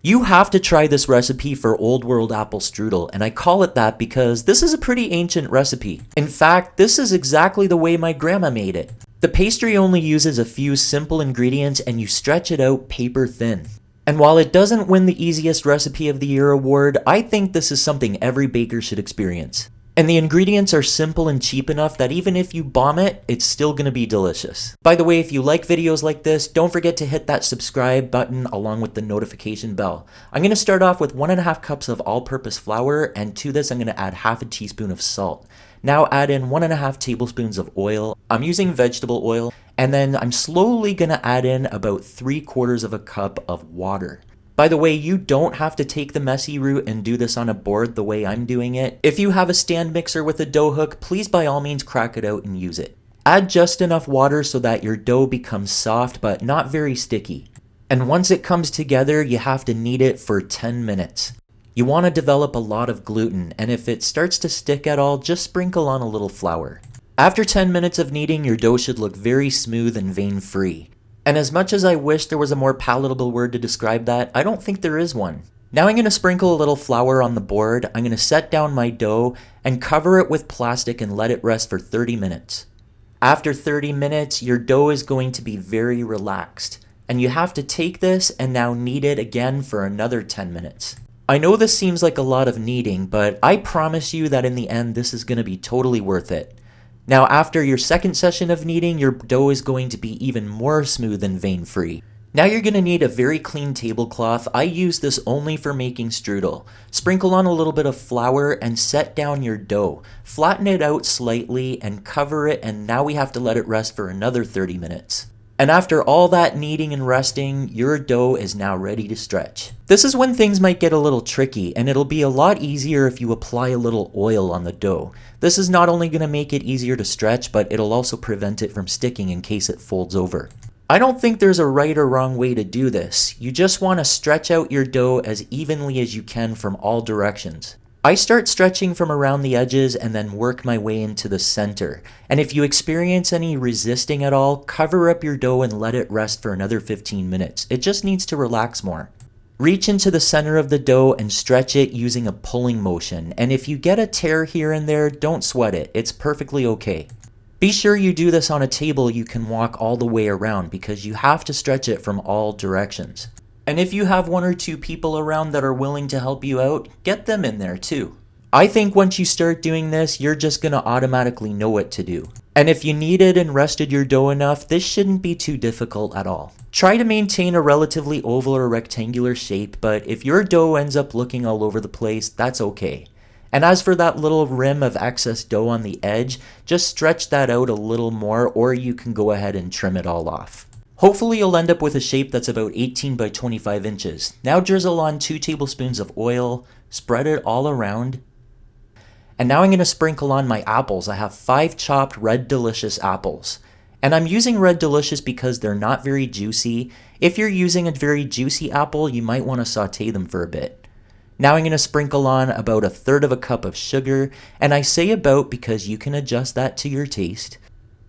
You have to try this recipe for Old World apple strudel, and I call it that because this is a pretty ancient recipe. In fact, this is exactly the way my grandma made it. The pastry only uses a few simple ingredients and you stretch it out paper thin. And while it doesn't win the easiest recipe of the year award, I think this is something every baker should experience. And the ingredients are simple and cheap enough that even if you bomb it, it's still gonna be delicious. By the way, if you like videos like this, don't forget to hit that subscribe button along with the notification bell. I'm gonna start off with 1.5 cups of all-purpose flour, and to this I'm gonna add half a teaspoon of salt. Now add in 1.5 tablespoons of oil. I'm using vegetable oil, and then I'm slowly gonna add in about 3/4 of a cup of water. By the way, you don't have to take the messy route and do this on a board the way I'm doing it. If you have a stand mixer with a dough hook, please by all means crack it out and use it. Add just enough water so that your dough becomes soft but not very sticky. And once it comes together, you have to knead it for 10 minutes. You want to develop a lot of gluten, and if it starts to stick at all, just sprinkle on a little flour. After 10 minutes of kneading, your dough should look very smooth and vein-free. And as much as I wish there was a more palatable word to describe that, I don't think there is one. Now I'm going to sprinkle a little flour on the board. I'm going to set down my dough and cover it with plastic and let it rest for 30 minutes. After 30 minutes, your dough is going to be very relaxed. And you have to take this and now knead it again for another 10 minutes. I know this seems like a lot of kneading, but I promise you that in the end, this is going to be totally worth it. Now after your second session of kneading, your dough is going to be even more smooth and vein-free. Now you're going to need a very clean tablecloth. I use this only for making strudel. Sprinkle on a little bit of flour and set down your dough. Flatten it out slightly and cover it, and now we have to let it rest for another 30 minutes. And after all that kneading and resting, your dough is now ready to stretch. This is when things might get a little tricky, and it'll be a lot easier if you apply a little oil on the dough. This is not only going to make it easier to stretch, but it'll also prevent it from sticking in case it folds over. I don't think there's a right or wrong way to do this. You just want to stretch out your dough as evenly as you can from all directions. I start stretching from around the edges and then work my way into the center. And if you experience any resisting at all, cover up your dough and let it rest for another 15 minutes. It just needs to relax more. Reach into the center of the dough and stretch it using a pulling motion. And if you get a tear here and there, don't sweat it. It's perfectly okay. Be sure you do this on a table you can walk all the way around because you have to stretch it from all directions. And if you have 1 or 2 people around that are willing to help you out, get them in there too. I think once you start doing this, you're just going to automatically know what to do. And if you kneaded and rested your dough enough, this shouldn't be too difficult at all. Try to maintain a relatively oval or rectangular shape, but if your dough ends up looking all over the place, that's okay. And as for that little rim of excess dough on the edge, just stretch that out a little more, or you can go ahead and trim it all off. Hopefully you'll end up with a shape that's about 18 by 25 inches. Now drizzle on 2 tablespoons of oil, spread it all around. And now I'm going to sprinkle on my apples. I have 5 chopped Red Delicious apples. And I'm using Red Delicious because they're not very juicy. If you're using a very juicy apple, you might want to saute them for a bit. Now I'm going to sprinkle on about 1/3 of a cup of sugar. And I say about because you can adjust that to your taste.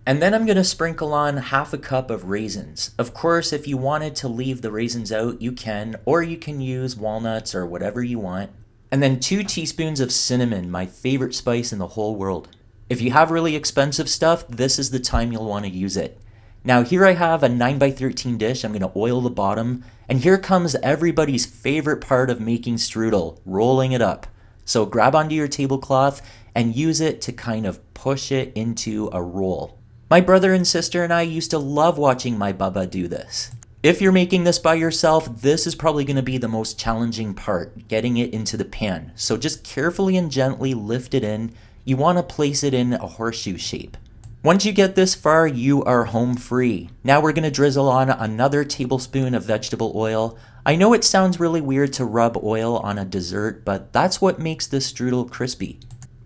And then I'm going to sprinkle on 1/2 cup of raisins. Of course, if you wanted to leave the raisins out, you can, or you can use walnuts or whatever you want. And then 2 teaspoons of cinnamon, my favorite spice in the whole world. If you have really expensive stuff, this is the time you'll want to use it. Now here I have a 9 by 13 dish. I'm going to oil the bottom. And here comes everybody's favorite part of making strudel, rolling it up. So grab onto your tablecloth and use it to kind of push it into a roll. My brother and sister and I used to love watching my baba do this. If you're making this by yourself, this is probably going to be the most challenging part, getting it into the pan. So just carefully and gently lift it in. You want to place it in a horseshoe shape. Once you get this far, you are home free. Now we're going to drizzle on another tablespoon of vegetable oil. I know it sounds really weird to rub oil on a dessert, but that's what makes this strudel crispy.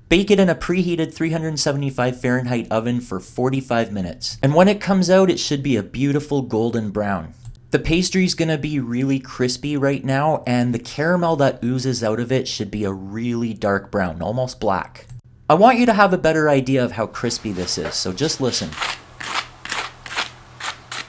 Bake it in a preheated 375 Fahrenheit oven for 45 minutes. And when it comes out, it should be a beautiful golden brown. The pastry's gonna be really crispy right now, and the caramel that oozes out of it should be a really dark brown, almost black. I want you to have a better idea of how crispy this is, so just listen.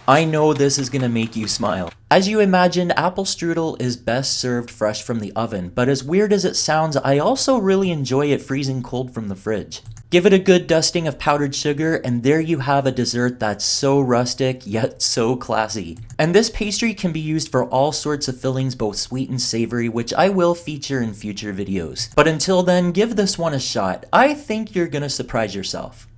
I know this is gonna make you smile. As you imagine, apple strudel is best served fresh from the oven, but as weird as it sounds, I also really enjoy it freezing cold from the fridge. Give it a good dusting of powdered sugar, and there you have a dessert that's so rustic, yet so classy. And this pastry can be used for all sorts of fillings, both sweet and savory, which I will feature in future videos. But until then, give this one a shot. I think you're gonna surprise yourself.